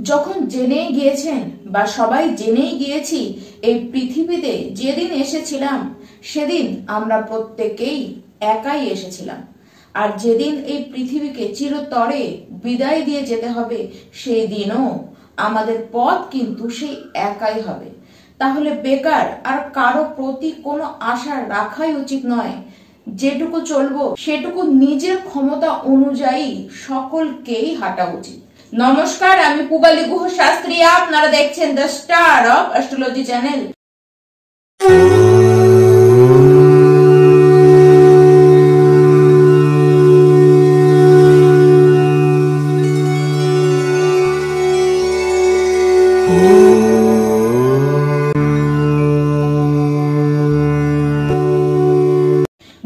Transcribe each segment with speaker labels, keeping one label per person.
Speaker 1: যখন জেনেই গিয়েছেন বা সবাই জেনেই গিয়েছি এই পৃথিবীতে যেদিন এসেছিলাম সেদিন আমরা প্রত্যেকেই একাই এসেছিলাম, আর যেদিন এই পৃথিবীকে চিরতরে বিদায় দিয়ে যেতে হবে সেই দিনও আমাদের পথ কিন্তু সেই একাই হবে। তাহলে বেকার আর কারো প্রতি কোনো আশা রাখাই উচিত নয়। যেটুকু চলবো সেটুকু নিজের ক্ষমতা অনুযায়ী সকলকেই হাঁটা উচিত। নমস্কার, আমি পূবালী গুহ শাস্ত্রী, আপনারা দেখছেন the star of astrology channel.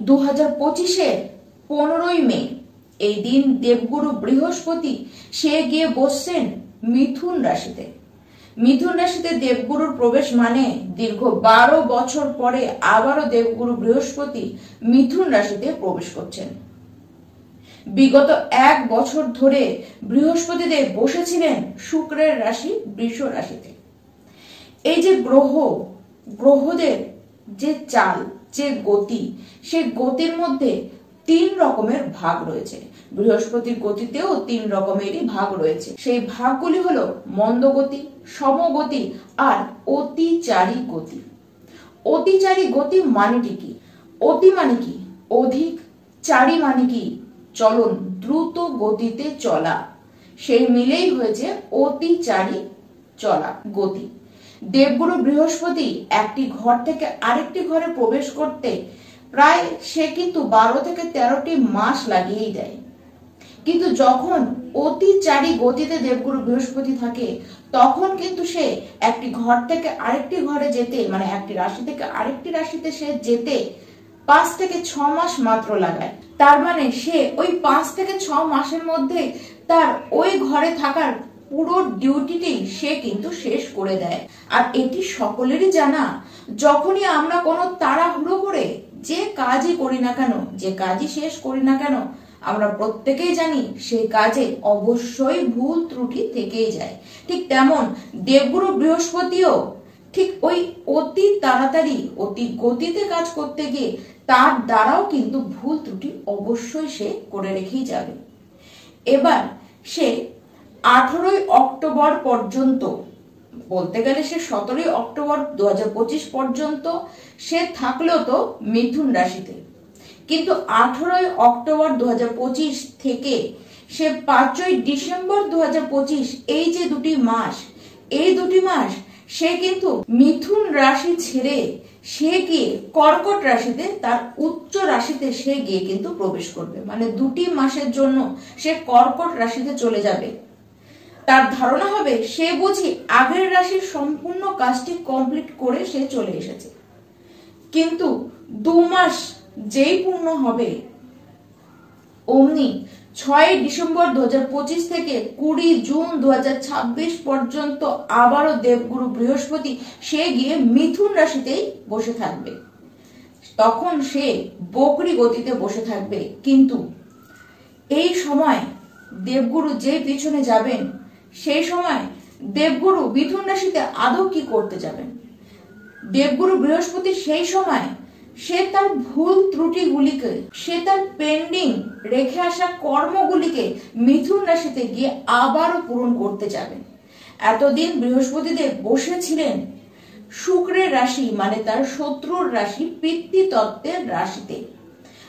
Speaker 1: 2025-এর 15ই মে এই দিন দেবগুরু বৃহস্পতি সে গিয়ে বসছেন মিথুন রাশিতে। মিথুন রাশিতে দেবগুরুর প্রবেশ মানে দীর্ঘ 12 বছর পরে আবারও দেবগুরু বৃহস্পতি মিথুন রাশিতে প্রবেশ করছেন। বিগত 1 বছর ধরে বৃহস্পতি দেব বসেছিলেন শুক্রের রাশি বৃষ রাশিতে। এই যে গ্রহদের যে চাল, যে গতি, সে গতির মধ্যে 3 রকমের ভাগ রয়েছে। বৃহস্পতির গতিতেও 3 রকমেরই ভাগ রয়েছে। সেই ভাগগুলি হলো মন্দগতি, সমগতি আর অতিচারী গতি। অতিচারী গতি মানেটি কি? অতি মানে কি অধিক, চারী মানে কি চলন, দ্রুত গতিতে চলা, সেই মিলেই হয়েছে অতিচারী চলা গতি। দেবগুরু বৃহস্পতি একটি ঘর থেকে আরেকটি ঘরে প্রবেশ করতে প্রায় সে কিন্তু 12 থেকে 13টি মাস লাগিয়েই দেয়। কিন্তু যখন অতিচারী গতিতে দেবগুরু বৃহস্পতি থাকে তখন কিন্তু সে একটি ঘর থেকে আরেকটি ঘরে যেতে, মানে একটি রাশি থেকে আরেকটি রাশিতে সে যেতে 5 থেকে 6 মাস মাত্র লাগায়। তার মানে সে ওই 5 থেকে 6 মাসের মধ্যে তার ওই ঘরে থাকার পুরো ডিউটিটি সে কিন্তু শেষ করে দেয়। আর এটি সকলেরই জানা, যখনই আমরা কোনো তাড়াহুড়ো করে যে কাজই করি না কেন, যে কাজই শেষ করি না কেন, আমরা প্রত্যেকেই জানি সেই কাজে অবশ্যই ভুল ত্রুটি থেকেই যায়। ঠিক তেমন দেবগুরু বৃহস্পতিও ঠিক ওই অতি তাড়াতাড়ি অতি গতিতে কাজ করতে গিয়ে তার দ্বারাও কিন্তু ভুল ত্রুটি অবশ্যই সে করে রেখেই যাবে। এবার সে 18ই অক্টোবর পর্যন্ত, বলতে গেলে সে 17ই অক্টোবর 2025 পর্যন্ত সে থাকলেও তো মিথুন রাশিতে, কিন্তু 18ই অক্টোবর 2025 থেকে সে 5ই ডিসেম্বর 2025 এই যে এই দুটি মাস সে কিন্তু মিথুন রাশি ছেড়ে সে গিয়ে কর্কট রাশিতে, তার উচ্চ রাশিতে সে গিয়ে কিন্তু প্রবেশ করবে। মানে 2 মাসের জন্য সে কর্কট রাশিতে চলে যাবে। তার ধারণা হবে সে বুঝি আগের রাশির সম্পূর্ণ কাজটি কমপ্লিট করে সে চলে এসেছে। কিন্তু 2 মাস যেই পূর্ণ হবে অমনি 6 ডিসেম্বর 2025 থেকে 20 জুন 2026 পর্যন্ত আবারও দেবগুরু বৃহস্পতি সে গিয়ে মিথুন রাশিতেই বসে থাকবে। তখন সে বকরি গতিতে বসে থাকবে। কিন্তু এই সময় দেবগুরু যে পিছনে যাবেন, সেই সময় দেবগুরু মিথুন রাশিতে আদৌ কি করতে যাবেন? দেবগুরু বৃহস্পতি সেই সময় সে তার ভুল ত্রুটিগুলিকে, সে তার পেন্ডিং রেখে আসা কর্মগুলিকে মিথুন রাশিতে গিয়ে আবারও পূরণ করতে যাবেন। এতদিন বৃহস্পতি দেব বসেছিলেন শুক্রের রাশি, মানে তার শত্রুর রাশি পিতৃতত্ত্বের রাশিতে,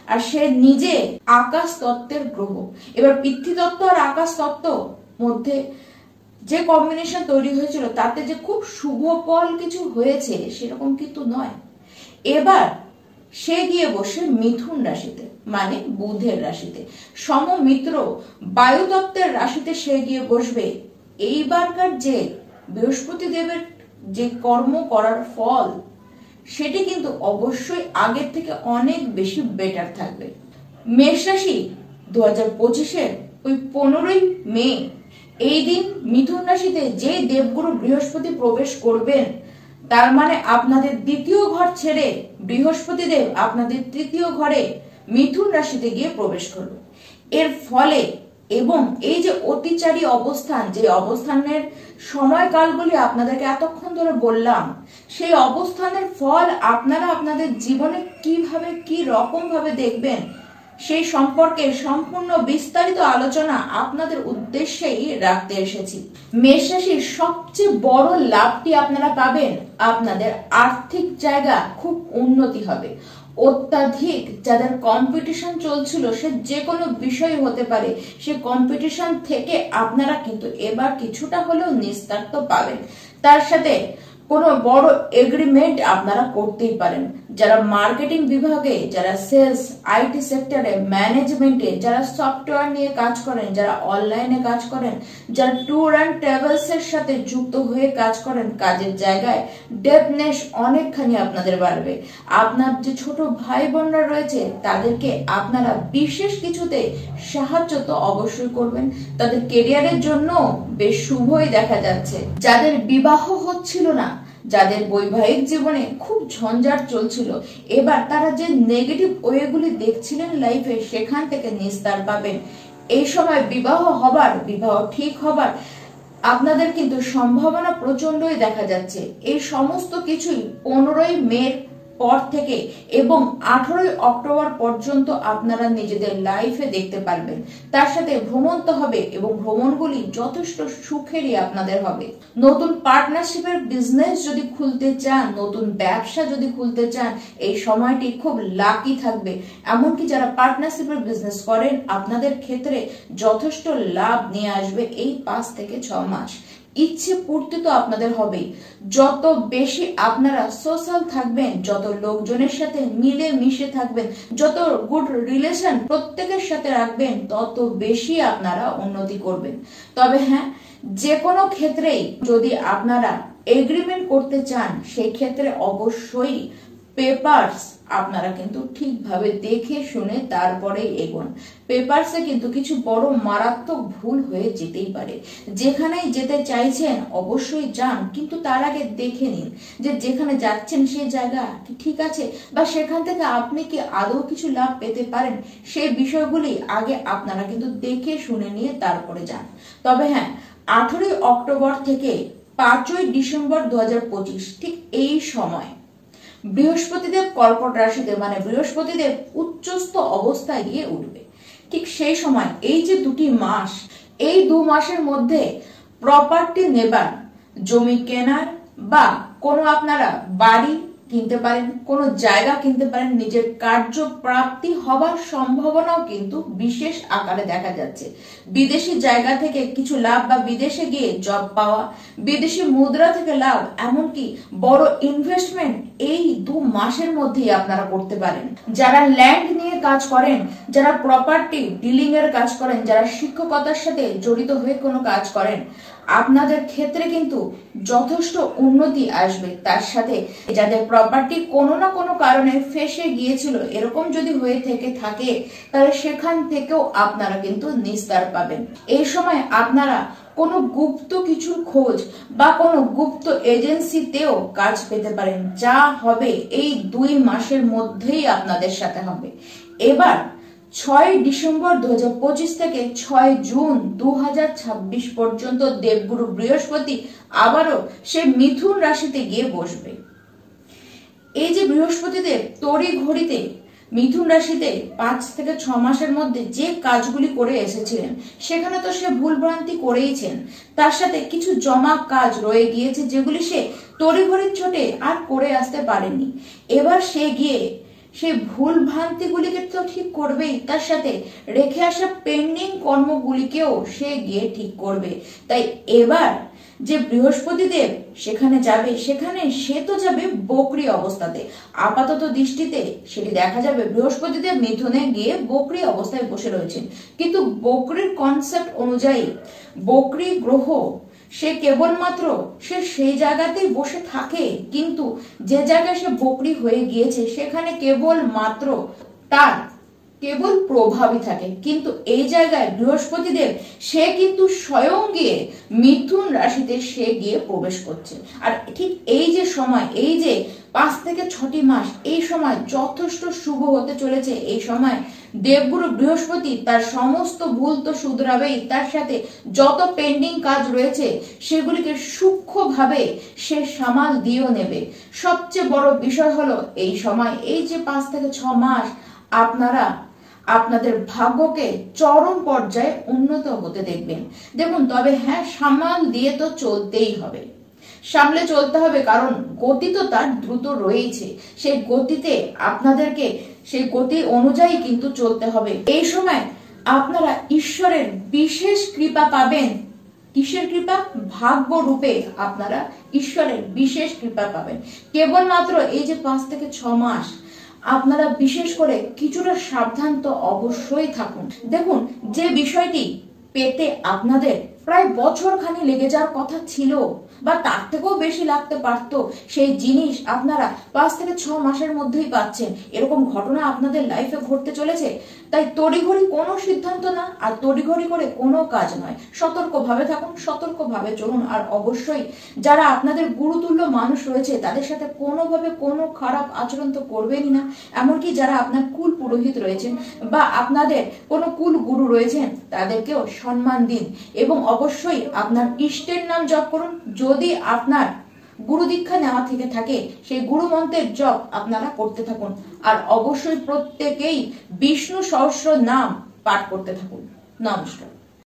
Speaker 1: আর সে নিজে আকাশ তত্ত্বের গ্রহ। এবার পিতৃতত্ত্ব আর আকাশ তত্ত্ব মধ্যে যে কম্বিনেশন তৈরি হয়েছিল তাতে যে খুব শুভ ফল কিছু হয়েছে সেরকম কিন্তু নয়। এবার সে গিয়ে বসে মিথুন রাশিতে, মানে বুধের রাশিতে, সমমিত্র বায়ুতত্ত্বের রাশিতে সে গিয়ে বসবে। এইবারকার যে বৃহস্পতি দেবের যে কর্ম করার ফল সেটি কিন্তু অবশ্যই আগের থেকে অনেক বেশি বেটার থাকবে। মেষ রাশি 2025-এর ওই 15ই মে এই দিন মিথুন রাশিতে যে দেবগুরু বৃহস্পতি প্রবেশ করবেন, তার মানে আপনাদের 2য় ঘর ছেড়ে বৃহস্পতি দেব আপনাদের 3য় ঘরে মিথুন রাশিতে গিয়ে প্রবেশ করবে। এর ফলে এবং এই যে অতিচারী অবস্থান, যে অবস্থানের সময়কালগুলি আপনাদেরকে এতক্ষণ ধরে বললাম, সেই অবস্থানের ফল আপনারা আপনাদের জীবনে কিভাবে কি রকম ভাবে দেখবেন সেই সম্পর্কে সম্পূর্ণ বিস্তারিত আলোচনা আপনাদের উদ্দেশ্যেই রাখতে এসেছি। মেষ রাশির সবচেয়ে বড় লাভটি আপনারা পাবেন, আপনাদের আর্থিক জায়গা খুব উন্নতি হবে। অত্যাধিক যাদের কম্পিটিশন চলছিল, সে যে কোনো বিষয় হতে পারে, সে কম্পিটিশন থেকে আপনারা কিন্তু এবার কিছুটা হলেও নিস্তার তো পাবেন। তার সাথে কোনো বড় এগ্রিমেন্ট আপনারা করতেই পারেন। যারা মার্কেটিং বিভাগে, যারা সেলস, আইটি সেক্টরে, ম্যানেজমেন্টে, যারা সফটওয়্যার নিয়ে কাজ করেন, যারা অনলাইনে কাজ করেন, যারা ট্যুর অ্যান্ড ট্রাভেলস এর সাথে যুক্ত হয়ে কাজ করেন, কাজের জায়গায় ডেপনেস অনেকখানি আপনাদের বাড়বে। আপনার যে ছোট ভাই বোনরা রয়েছে, তাদেরকে আপনারা বিশেষ কিছুতে সাহায্য তো অবশ্যই করবেন। তাদের কেরিয়ারের জন্য বেশ শুভই দেখা যাচ্ছে। যাদের বিবাহ হচ্ছিল না, যাদের বৈবাহিক জীবনে খুব ঝঞ্ঝাট চলছিল, এবার তারা যে নেগেটিভ ওয়েগুলি দেখছিলেন লাইফে, সেখান থেকে নিস্তার পাবেন। এই সময় বিবাহ ঠিক হবার আপনাদের কিন্তু সম্ভাবনা প্রচন্ডই দেখা যাচ্ছে। এই সমস্ত কিছুই 15ই মে পর থেকে এবং 18ই অক্টোবর পর্যন্ত আপনারা নিজেদের লাইফে দেখতে পারবেন। তার সাথে ভ্রমণ তো হবে এবং ভ্রমণগুলি যথেষ্ট সুখেরই আপনাদের হবে। নতুন পার্টনারশিপের বিজনেস যদি খুলতে চান, নতুন ব্যবসা যদি খুলতে চান, এই সময়টি খুব লাকি থাকবে। এমনকি যারা পার্টনারশিপের বিজনেস করেন, আপনাদের ক্ষেত্রে যথেষ্ট লাভ নিয়ে আসবে এই 5 থেকে 6 মাস। ইচ্ছে পূর্তি তো আপনাদের হবেই। যত বেশি আপনারা সোশ্যাল থাকবেন, যত লোকজনের সাথে মিলে মিশে থাকবেন, যত গুড রিলেশন প্রত্যেকের সাথে রাখবেন, তত বেশি আপনারা উন্নতি করবেন। তবে হ্যাঁ, যে কোনো ক্ষেত্রেই যদি আপনারা এগ্রিমেন্ট করতে চান, সেই ক্ষেত্রে অবশ্যই পেপারস আপনারা কিন্তু ঠিকভাবে দেখে শুনে তারপরে এগোন। পেপারসে কিন্তু কিছু বড় মারাত্মক ভুল হয়ে যেতেই পারে। যেখানেই যেতে চাইছেন অবশ্যই যান, কিন্তু তার আগে দেখে নিন যে যেখানে যাচ্ছেন সেই জায়গা কি ঠিক আছে, বা সেখান থেকে আপনি কি আদৌ কিছু লাভ পেতে পারেন। সেই বিষয়গুলি আগে আপনারা কিন্তু দেখে শুনে নিয়ে তারপরে যান। তবে হ্যাঁ, 18ই অক্টোবর থেকে 5ই ডিসেম্বর 2025 ঠিক এই সময় বৃহস্পতিদেব কর্কট রাশিতে, মানে বৃহস্পতিদেব উচ্চস্থ অবস্থায় গিয়ে উঠবে। ঠিক সেই সময় এই যে 2টি মাস, এই 2 মাসের মধ্যে প্রপার্টি নেবার, জমি কেনার বা কোনো আপনারা বাড়ি কিনতে পারেন, কোনো জায়গা কিনতে পারেন, নিজের কার্য প্রাপ্তি হবার সম্ভাবনাও কিন্তু বিশেষ আকারে দেখা যাচ্ছে। বিদেশি জায়গা থেকে কিছু লাভ বা বিদেশে গিয়ে জব পাওয়া, বিদেশি মুদ্রা থেকে লাভ, এমনকি বড় ইনভেস্টমেন্ট এই 2 মাসের মধ্যেই আপনারা করতে পারেন। যারা ল্যান্ড নিয়ে কাজ করেন, যারা প্রপার্টি ডিলিং এর কাজ করেন, যারা শিক্ষকতার সাথে জড়িত হয়ে কোনো কাজ করেন, আপনাদের ক্ষেত্রে কিন্তু যথেষ্ট উন্নতি আসবে। তার সাথে যাদের প্রপার্টি কোনো না কোনো কারণে ফেসে গিয়েছিল, এরকম যদি হয়ে থেকে থাকে, তাহলে সেখান থেকেও আপনারা কিন্তু নিস্তার পাবেন। এই সময় আপনারা কোনো গুপ্ত কিছুর খোঁজ বা কোনো গুপ্ত এজেন্সিতেও কাজ পেতে পারেন। যা হবে এই 2 মাসের মধ্যেই আপনাদের সাথে হবে। এবার 6 ডিসেম্বর 2025 থেকে 6 জুন 2026 পর্যন্ত দেবগুরু বৃহস্পতি আবারও সে মিথুন রাশিতে গিয়ে বসবে। এই যে বৃহস্পতিদেব তড়ি ঘড়িতে মিথুন রাশিতে 5 থেকে 6 মাসের মধ্যে যে কাজগুলি করে এসেছিলেন, সেখানে তো সে ভুলভ্রান্তি করেইছেন। তার সাথে কিছু জমা কাজ রয়ে গিয়েছে, যেগুলি সে তড়িঘড়ির চোটে আর করে আসতে পারেনি। এবার সে গিয়ে সেই ভুল ভ্রান্তিগুলিকে তো ঠিক করবেই, তার সাথে রেখে আসা পেন্ডিং কর্মগুলিকেও সে গিয়ে ঠিক করবে। তাই এবার যে বৃহস্পতিদেব সেখানে যাবে, সেখানে সে তো যাবে বকরি অবস্থাতে। আপাতত দৃষ্টিতে সেটি দেখা যাবে বৃহস্পতিদেব মিথুনে গিয়ে বকরি অবস্থায় বসে রয়েছেন, কিন্তু বকরির কনসেপ্ট অনুযায়ী বকরি গ্রহ সে কেবলমাত্র সে সেই জায়গাতেই বসে থাকে, কিন্তু যে জায়গায় সে বকরি হয়ে গিয়েছে সেখানে কেবলমাত্র তার কেবল প্রভাবই থাকে। কিন্তু এই জায়গায় বৃহস্পতিদেব সে কিন্তু স্বয়ং গিয়ে মিথুন রাশিতে সে গিয়ে প্রবেশ করছে। আর ঠিক এই যে সময়, এই যে 5 থেকে 6টি মাস, এই সময় যথেষ্ট শুভ হতে চলেছে। এই সময় দেবগুরু বৃহস্পতি তার সমস্ত ভুল তো শুধরাবেই, তার সাথে যত পেন্ডিং কাজ রয়েছে সেগুলিকে সূক্ষ্মভাবে সে সামাল দিয়েও নেবে। সবচেয়ে বড় বিষয় হলো এই সময়, এই যে 5 থেকে 6 মাস আপনারা আপনাদের ভাগ্যকে চরম পর্যায়ে উন্নত হতে দেখবেন। দেখুন, তবে হ্যাঁ, সামাল দিয়ে তো চলতেই হবে, সামলে চলতে হবে, কারণ গতি তো তার দ্রুত রয়েছে। সেই গতিতে আপনাদেরকে সেই গতি অনুযায়ী কিন্তু চলতে হবে। এই সময় আপনারা ঈশ্বরের বিশেষ কৃপা পাবেন। কিসের কৃপা? ভাগ্য রূপে আপনারা ঈশ্বরের বিশেষ কৃপা পাবেন। কেবলমাত্র এই যে 5 থেকে 6 মাস আপনারা বিশেষ করে কিছুটা সাবধান তো অবশ্যই থাকুন। দেখুন, যে বিষয়টি পেতে আপনাদের প্রায় বছরখানি লেগে যাওয়ার কথা ছিল বা তার থেকেও বেশি লাগতে পারত, সেই জিনিস আপনারা 5 থেকে 6 মাসের মধ্যেই পাচ্ছেন। এরকম ঘটনা আপনাদের লাইফে ঘটতে চলেছে। তাই তড়িঘড়ি কোনো সিদ্ধান্ত না, আর তড়িঘড়ি করে কোনো কাজ নয়। সতর্কভাবে থাকুন, সতর্কভাবে চলুন। আর অবশ্যই যারা আপনাদের গুরুতুল্য মানুষ রয়েছে তাদের সাথে কোনোভাবে কোনো খারাপ আচরণ তো করবেনই না। এমনকি যারা আপনার কুল পুরোহিত রয়েছেন বা আপনাদের কোনো কুল গুরু রয়েছেন তাদেরকেও সম্মান দিন, এবং অবশ্যই আপনার ইষ্টের নাম জপ করুন। যদি আপনার গুরু দীক্ষা নেওয়া থেকে থাকে সেই গুরু মন্ত্রের জপ আপনারা করতে থাকুন। আর অবশ্যই প্রত্যেকেই বিষ্ণু সহস্র নাম পাঠ করতে থাকুন। নমস্কার।